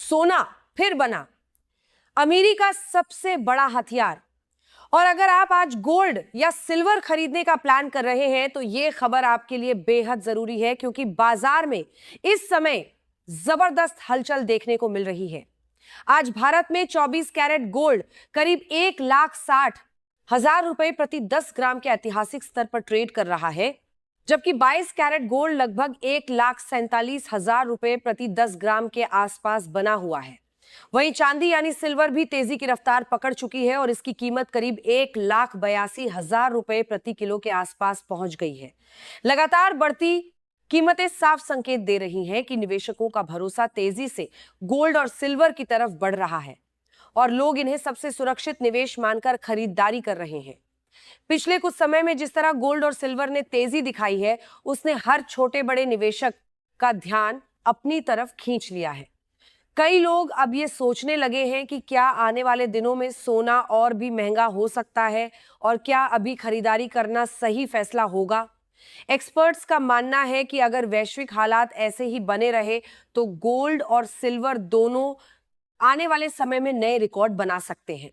सोना फिर बना अमीरी का सबसे बड़ा हथियार। और अगर आप आज गोल्ड या सिल्वर खरीदने का प्लान कर रहे हैं तो यह खबर आपके लिए बेहद जरूरी है, क्योंकि बाजार में इस समय जबरदस्त हलचल देखने को मिल रही है। आज भारत में 24 कैरेट गोल्ड करीब 1,60,000 रुपए प्रति 10 ग्राम के ऐतिहासिक स्तर पर ट्रेड कर रहा है, जबकि 22 कैरेट गोल्ड लगभग 1,47,000 रुपए प्रति 10 ग्राम के आसपास बना हुआ है। वहीं चांदी यानी सिल्वर भी तेजी की रफ्तार पकड़ चुकी है और इसकी कीमत करीब 1,82,000 रुपए प्रति किलो के आसपास पहुंच गई है। लगातार बढ़ती कीमतें साफ संकेत दे रही हैं कि निवेशकों का भरोसा तेजी से गोल्ड और सिल्वर की तरफ बढ़ रहा है और लोग इन्हें सबसे सुरक्षित निवेश मानकर खरीदारी कर रहे हैं। पिछले कुछ समय में जिस तरह गोल्ड और सिल्वर ने तेजी दिखाई है, उसने हर छोटे बड़े निवेशक का ध्यान अपनी तरफ खींच लिया है। कई लोग अब ये सोचने लगे हैं कि क्या आने वाले दिनों में सोना और भी महंगा हो सकता है और क्या अभी खरीदारी करना सही फैसला होगा। एक्सपर्ट्स का मानना है कि अगर वैश्विक हालात ऐसे ही बने रहे तो गोल्ड और सिल्वर दोनों आने वाले समय में नए रिकॉर्ड बना सकते हैं।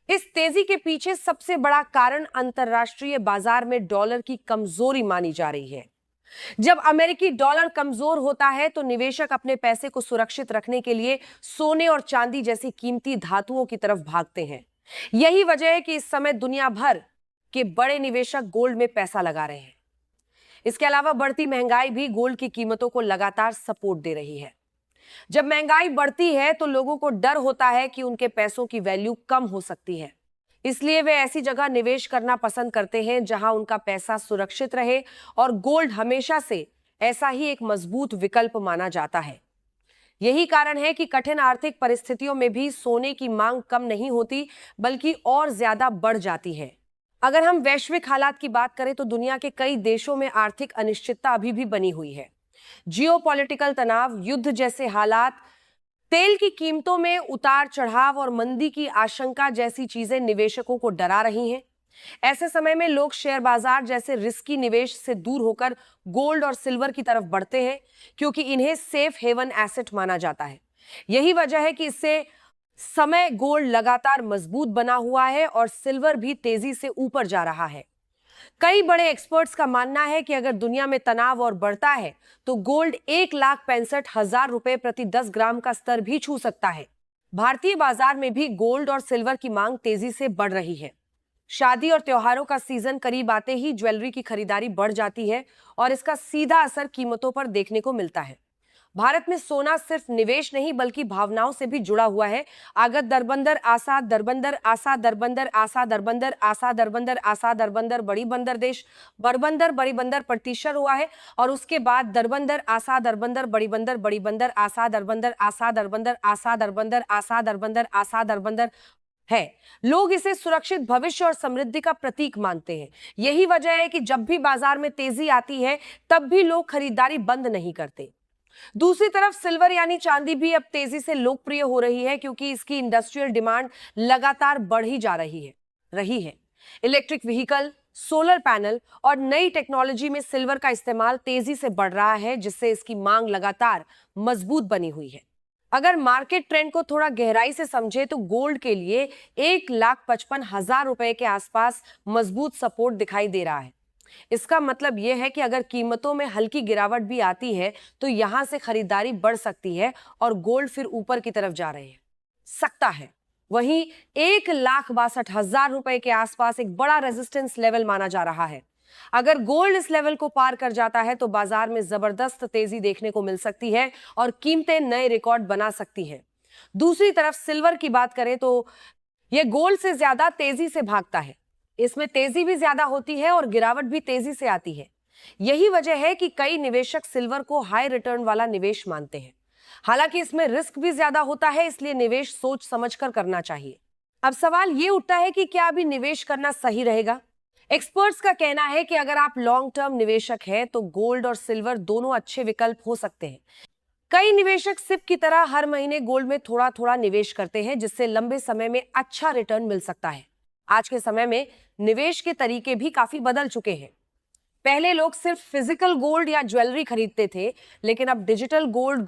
इस तेजी के पीछे सबसे बड़ा कारण अंतर्राष्ट्रीय बाजार में डॉलर की कमजोरी मानी जा रही है। जब अमेरिकी डॉलर कमजोर होता है तो निवेशक अपने पैसे को सुरक्षित रखने के लिए सोने और चांदी जैसी कीमती धातुओं की तरफ भागते हैं। यही वजह है कि इस समय दुनिया भर के बड़े निवेशक गोल्ड में पैसा लगा रहे हैं। इसके अलावा बढ़ती महंगाई भी गोल्ड की कीमतों को लगातार सपोर्ट दे रही है। जब महंगाई बढ़ती है तो लोगों को डर होता है कि उनके पैसों की वैल्यू कम हो सकती है, इसलिए वे ऐसी जगह निवेश करना पसंद करते हैं जहां उनका पैसा सुरक्षित रहे, और गोल्ड हमेशा से ऐसा ही एक मजबूत विकल्प माना जाता है। यही कारण है कि कठिन आर्थिक परिस्थितियों में भी सोने की मांग कम नहीं होती बल्कि और ज्यादा बढ़ जाती है। अगर हम वैश्विक हालात की बात करें तो दुनिया के कई देशों में आर्थिक अनिश्चितता अभी भी बनी हुई है। जियोपॉलिटिकल तनाव, युद्ध जैसे हालात, तेल की कीमतों में उतार चढ़ाव और मंदी की आशंका जैसी चीजें निवेशकों को डरा रही हैं। ऐसे समय में लोग शेयर बाजार जैसे रिस्की निवेश से दूर होकर गोल्ड और सिल्वर की तरफ बढ़ते हैं, क्योंकि इन्हें सेफ हेवन एसेट माना जाता है। यही वजह है कि इससे समय गोल्ड लगातार मजबूत बना हुआ है और सिल्वर भी तेजी से ऊपर जा रहा है। कई बड़े एक्सपर्ट्स का मानना है कि अगर दुनिया में तनाव और बढ़ता है तो गोल्ड 1,65,000 रुपए प्रति 10 ग्राम का स्तर भी छू सकता है। भारतीय बाजार में भी गोल्ड और सिल्वर की मांग तेजी से बढ़ रही है। शादी और त्योहारों का सीजन करीब आते ही ज्वेलरी की खरीदारी बढ़ जाती है और इसका सीधा असर कीमतों पर देखने को मिलता है। भारत में सोना सिर्फ निवेश नहीं बल्कि भावनाओं से भी जुड़ा हुआ है। आगत दरबंदर आसा दरबंदर आसा दरबंदर आसा दरबंदर आसा दरबंदर आसा दरबंदर बड़ी बंदर देश बरबंदर बड़ी बंदर प्रतिशत हुआ है, और उसके बाद दरबंदर आसा दरबंदर बड़ी बंदर आसा दरबंदर आसा दरबंदर आसा दरबंदर आसा दरबंदर आसा दरबंदर है। लोग इसे सुरक्षित भविष्य और समृद्धि का प्रतीक मानते हैं। यही वजह है कि जब भी बाजार में तेजी आती है तब भी लोग खरीदारी बंद नहीं करते। दूसरी तरफ सिल्वर यानी चांदी भी अब तेजी से लोकप्रिय हो रही है, क्योंकि इसकी इंडस्ट्रियल डिमांड लगातार बढ़ी जा रही है। इलेक्ट्रिक व्हीकल, सोलर पैनल और नई टेक्नोलॉजी में सिल्वर का इस्तेमाल तेजी से बढ़ रहा है, जिससे इसकी मांग लगातार मजबूत बनी हुई है। अगर मार्केट ट्रेंड को थोड़ा गहराई से समझे तो गोल्ड के लिए 1,55,000 रुपए के आसपास मजबूत सपोर्ट दिखाई दे रहा है। इसका मतलब यह है कि अगर क़ीमतों में हल्की गिरावट भी आती है तो यहां से खरीदारी बढ़ सकती है और गोल्ड फिर ऊपर की तरफ जा रहे सकता है। वहीं 1,62,000 रुपए के आसपास एक बड़ा रेजिस्टेंस लेवल माना जा रहा है। अगर गोल्ड इस लेवल को पार कर जाता है तो बाजार में जबरदस्त तेजी देखने को मिल सकती है और कीमतें नए रिकॉर्ड बना सकती हैं। दूसरी तरफ सिल्वर की बात करें तो यह गोल्ड से ज्यादा तेजी से भागता है। इसमें तेजी भी ज्यादा होती है और गिरावट भी तेजी से आती है। यही वजह है कि कई निवेशक सिल्वर को हाई रिटर्न वाला निवेश मानते हैं। हालांकि इसमें रिस्क भी ज्यादा होता है, इसलिए निवेश सोच समझकर करना चाहिए। अब सवाल ये उठता है कि क्या अभी निवेश करना सही रहेगा। एक्सपर्ट्स का कहना है कि अगर आप लॉन्ग टर्म निवेशक हैं तो गोल्ड और सिल्वर दोनों अच्छे विकल्प हो सकते हैं। कई निवेशक सिप की तरह हर महीने गोल्ड में थोड़ा थोड़ा निवेश करते हैं, जिससे लंबे समय में अच्छा रिटर्न मिल सकता है। आज के समय में निवेश के तरीके भी काफी बदल चुके हैं। पहले लोग सिर्फ फिजिकल गोल्ड या ज्वेलरी खरीदते थे, लेकिन अब डिजिटल गोल्ड